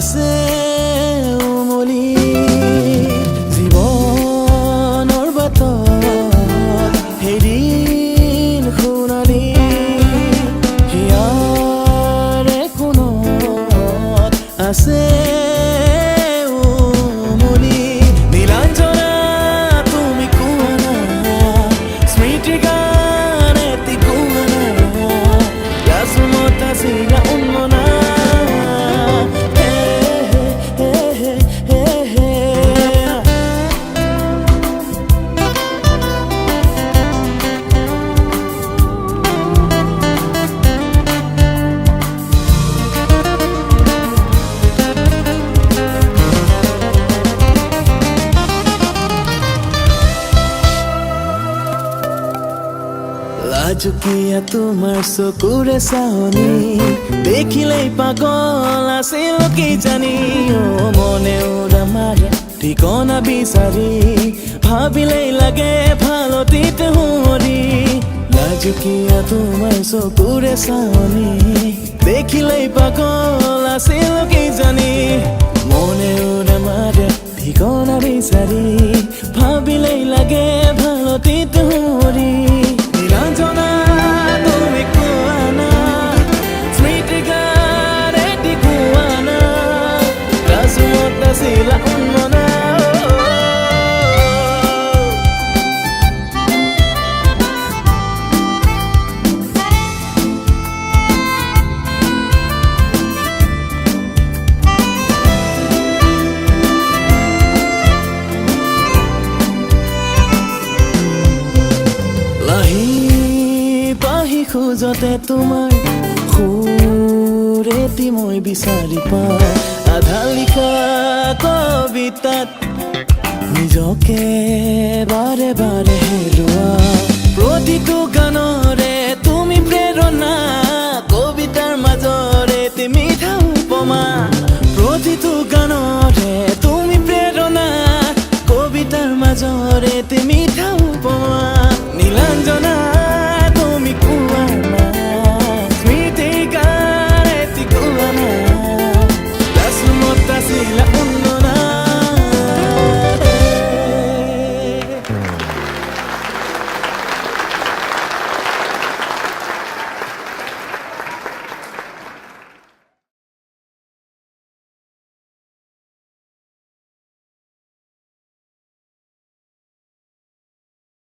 আছে উমলি জীৱনৰ বাটত হেৰিন সোণালী হিয়াৰে কোণত আছে উমলি নীলাঞ্জনা তুমি কোৱানা স্মৃতিৰ গান এটি কোৱানা ৰাজমত আছিলা উন্মনা লাজুকীয়া তোমাৰ চকুৰে চাৱনি দেখিলেই পাগল আছিল কি জানি মনে উৰা মাৰে ঠিকনা বিচাৰি ভাবিলেই লাগে ভালতিতে শুৱৰি লাজুকীয়া তোমাৰ চকুৰে চাৱনি দেখিলেই পাগল আছিল কি জানি মনে উৰা মাৰে ঠিকনা বিচাৰি ভাবিলেই লাগে ভালতিতে শুৱৰি নীলাঞ্জনা তুমি কোৱানা স্মৃতিৰ গান এটি কোৱানা ৰাজমত আছিলা উন্মনা খোজতে তোমাৰ সুৰেতি মই বিচাৰি পাওঁ আধা লিখা কবিতাত নিজকে বাৰে বাৰে হেৰুৱা প্ৰতিটো গানৰে তুমি প্ৰেৰণা